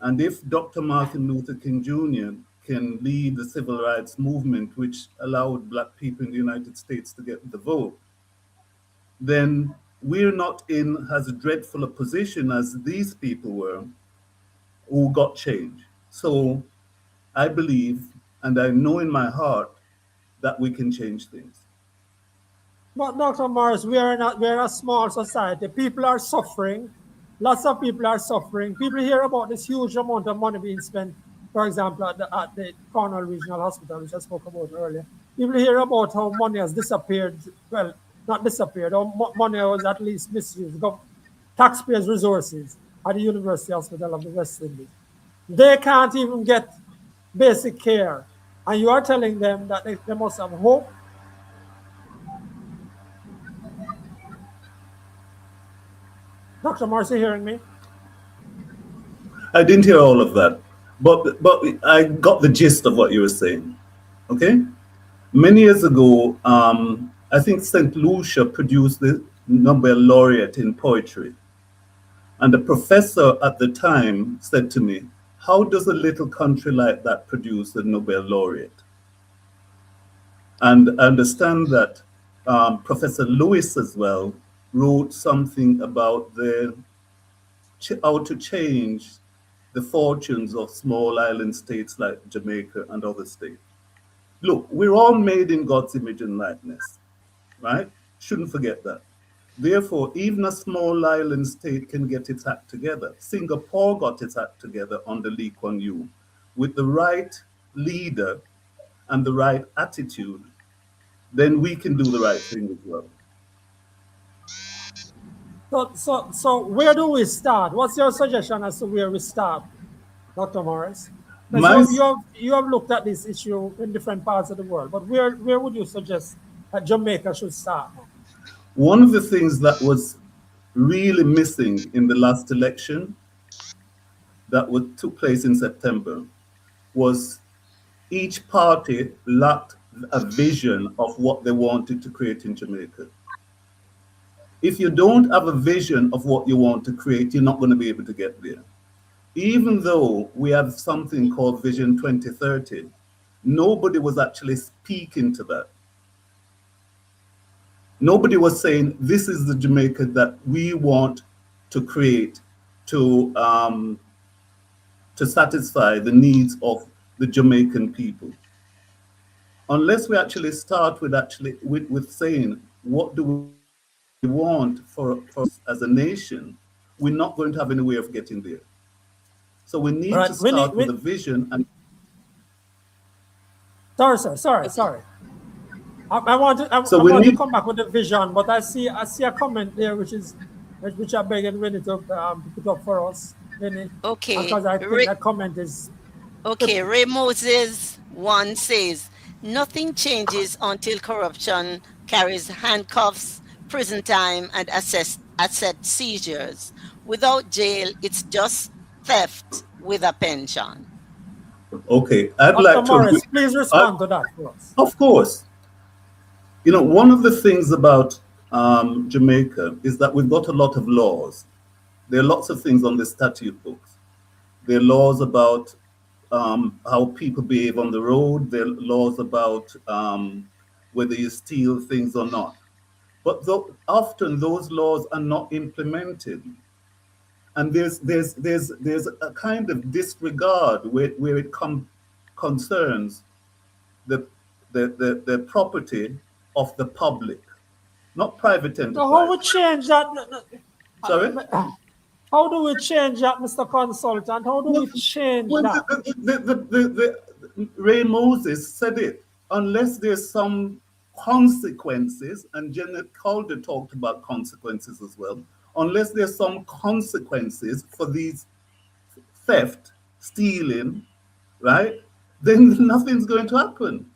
and if Dr. Martin Luther King Jr. can lead the civil rights movement, which allowed Black people in the United States to get the vote, then we're not in as dreadful a position as these people were who got change. So I believe, and I know in my heart, that we can change things. But Dr. Morris, we're a small society. People are suffering. Lots of people are suffering. People hear about this huge amount of money being spent, for example, at the Cornwall Regional Hospital, which I spoke about earlier. People hear about how money has disappeared. Well, not disappeared, or money was at least misused. Taxpayers' resources at the University Hospital of the West Indies. They can't even get basic care. And you are telling them that they must have hope. Dr. Morris, are you hearing me? I didn't hear all of that, but I got the gist of what you were saying. Okay? Many years ago, I think St. Lucia produced the Nobel laureate in poetry. And the professor at the time said to me, how does a little country like that produce a Nobel laureate? And I understand that Professor Lewis as well wrote something about how to change the fortunes of small island states like Jamaica and other states. Look, we're all made in God's image and likeness, right? Shouldn't forget that. Therefore, even a small island state can get its act together. Singapore got its act together under Lee Kuan Yew. With the right leader and the right attitude, then we can do the right thing as well. So where do we start? What's your suggestion as to where we start, Dr. Morris? Because My, you have looked at this issue in different parts of the world, but where would you suggest that Jamaica should start now? one of the things that was really missing in the last election took place in September was each party lacked a vision of what they wanted to create in Jamaica. If you don't have a vision of what you want to create, you're not going to be able to get there. Even though we have something called Vision 2030, nobody was actually speaking to that. Nobody was saying, this is the Jamaica that we want to create to satisfy the needs of the Jamaican people. Unless we actually start with saying, what do we want for us as a nation, we're not going to have any way of getting there. So we need to start with a vision. And Sorry. I want to come back with the vision, but I see a comment there which I beg and Winnie to put up for us. Winnie, Okay. because I think that comment is okay. Ray Moses 1 says, nothing changes until corruption carries handcuffs, prison time, and asset seizures. Without jail, it's just theft with a pension. Okay, I'd Dr. like Morris, to. please respond to that for us. Of course. You know, one of the things about Jamaica is that we've got a lot of laws. There are lots of things on the statute books. There are laws about how people behave on the road. There are laws about whether you steal things or not. But often those laws are not implemented. And there's a kind of disregard where it concerns the property of the public, not private enterprise. So how we change that? Sorry? How do we change that, Mr. Consultant? How do we change that? Ray Moses said it. Unless there's some consequences, and Jeanette Calder talked about consequences as well, unless there's some consequences for these theft, stealing, right, then nothing's going to happen.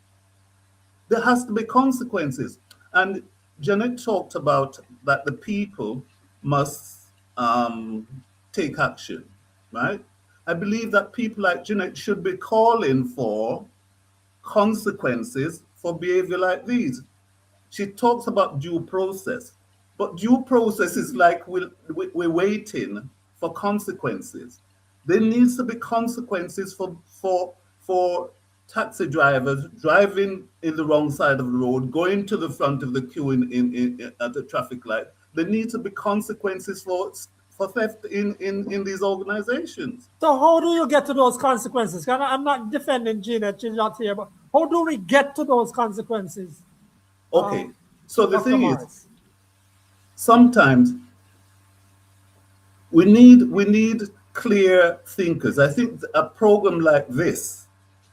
There has to be consequences. And Jeanette talked about that the people must take action, right? I believe that people like Jeanette should be calling for consequences for behavior like these. She talks about due process, but due process is like we're waiting for consequences. There needs to be consequences for taxi drivers driving in the wrong side of the road, going to the front of the queue at the traffic light. There needs to be consequences for theft in these organizations. So how do you get to those consequences? I'm not defending Jeanette, she's not here, but how do we get to those consequences? Okay, so the Dr. thing Morris. is, sometimes we need clear thinkers. I think a program like this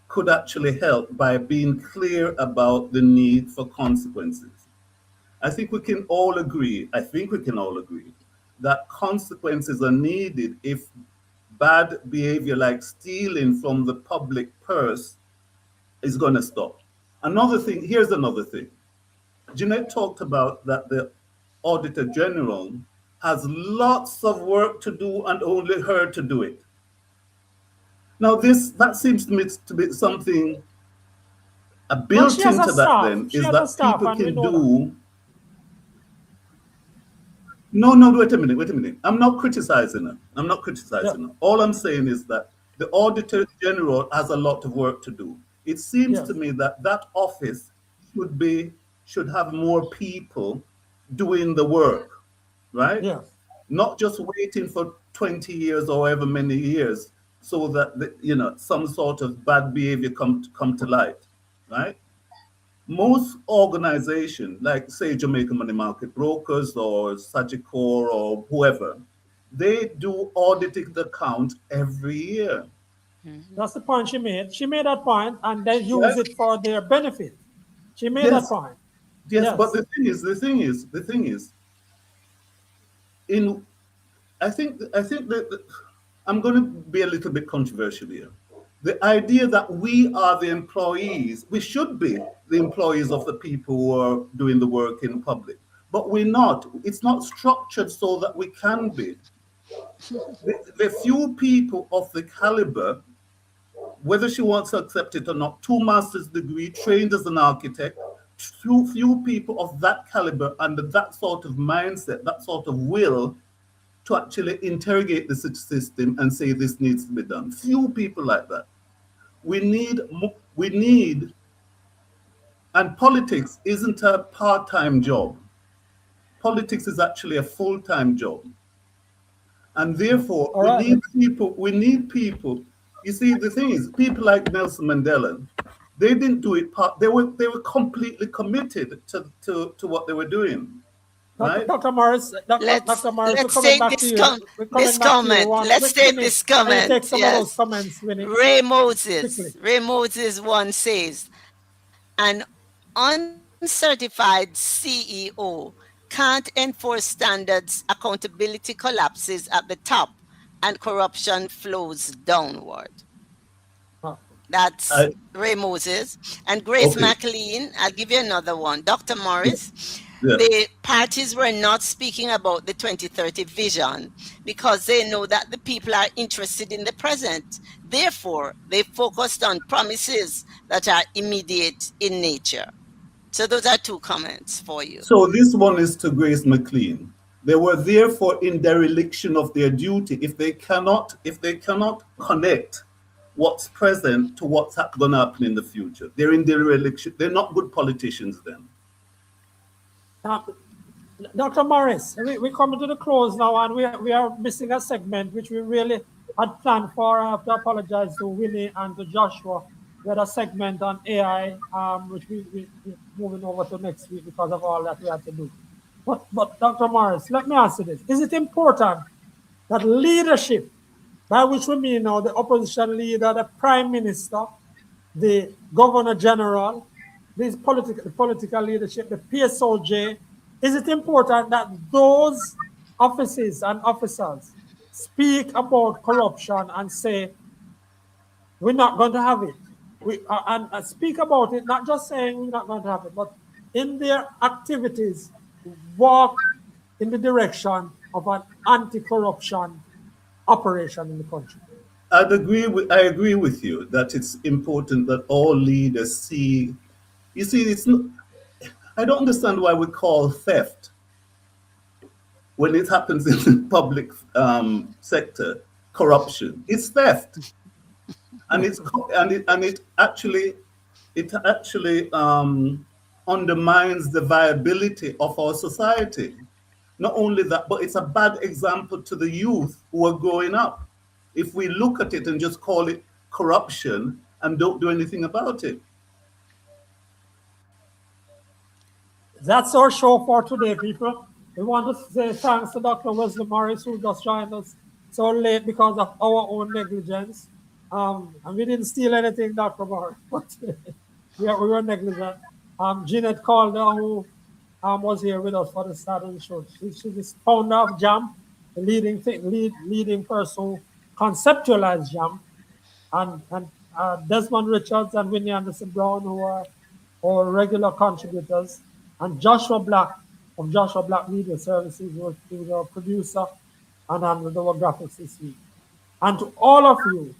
could actually help by being clear about the need for consequences. I think we can all agree that consequences are needed if bad behavior like stealing from the public purse is going to stop. Here's another thing. Jeanette talked about that the Auditor General has lots of work to do and only her to do it. Now that seems to me to be something built into that then, is that people can do. No, wait a minute. I'm not criticizing her. All I'm saying is that the Auditor General has a lot of work to do. It seems to me that office should have more people doing the work, right? Yeah. Not just waiting for 20 years or however many years so that some sort of bad behavior come to light, right? Most organizations, like say Jamaica Money Market Brokers or Sagicor or whoever, they do auditing the account every year. That's the point she made. She made that point and they use it for their benefit. She made that point. Yes, but the thing is, in I think that I'm going to be a little bit controversial here. The idea that we are the employees, we should be the employees of the people who are doing the work in public, but we're not. It's not structured so that we can be. The few people of the caliber, whether she wants to accept it or not, 2 master's degree, trained as an architect, few people of that caliber and that sort of mindset, that sort of will to actually interrogate the system and say this needs to be done. Few people like that. We need, and politics isn't a part-time job. Politics is actually a full-time job. And therefore, we need people. You see, the thing is, people like Nelson Mandela, they didn't do it they were completely committed to what they were doing. Right? Dr. Morris, Dr. Morris, let's take this comment. Let's take this comment. Take some of those comments, Winnie. Ray Moses once says, an uncertified CEO can't enforce standards, accountability collapses at the top, and corruption flows downward. That's Ray Moses. And Grace McLean, I'll give you another one. Dr. Morris, the parties were not speaking about the 2030 vision because they know that the people are interested in the present. Therefore, they focused on promises that are immediate in nature. So those are 2 comments for you. So this one is to Grace McLean. They were therefore in dereliction of their duty if they cannot connect what's present to what's going to happen in the future. They're in dereliction. They're not good politicians then. Dr. Morris, we're coming to the close now, and we are missing a segment which we really had planned for. I have to apologize to Winnie and to Joshua. We had a segment on AI, which we're moving over to next week because of all that we had to do. But Dr. Morris, let me ask you this. Is it important that leadership, by which we mean now the opposition leader, the prime minister, the governor general, this political leadership, the PSOJ, is it important that those offices and officers speak about corruption and say, we're not going to have it? And speak about it, not just saying we're not going to have it, but in their activities, walk in the direction of an anti-corruption operation in the country. I agree with you that it's important that all leaders see. You see, I don't understand why we call theft when it happens in the public sector corruption. It's theft, and it actually undermines the viability of our society. Not only that, but it's a bad example to the youth who are growing up. If we look at it and just call it corruption and don't do anything about it. That's our show for today, people. We want to say thanks to Dr. Wesley Morris, who just joined us so late because of our own negligence. And we didn't steal anything, Dr. Morris, but we were negligent. Jeanette Calder, who was here with us for the start of the show. She's the founder of JAMP, the leading person who conceptualized JAMP. And Desmond Richards and Winnie Anderson Brown, who are our regular contributors. And Joshua Black of Joshua Black Media Services, who was our producer and handled our graphics this week. And to all of you,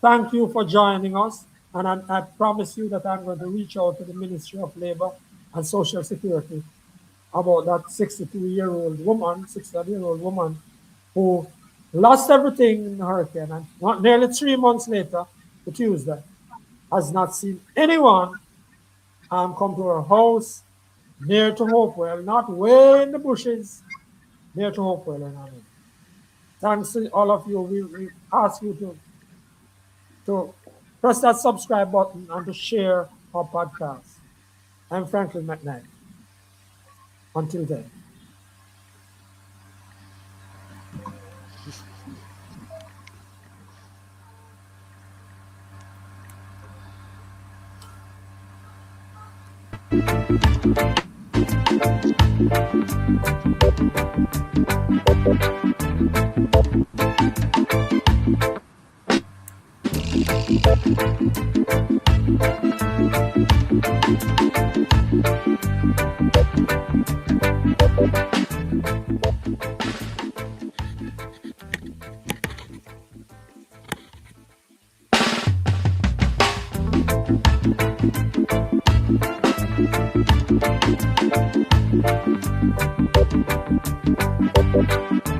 thank you for joining us. And I promise you that I'm going to reach out to the Ministry of Labor and Social Security about that 62-year-old woman who lost everything in the hurricane. And nearly 3 months later, the Tuesday, has not seen anyone come to her house near to Hopewell, not way in the bushes, near to Hopewell. Thanks to all of you. We ask you to press that subscribe button and to share our podcast. I'm Frankly McKnight. Until then.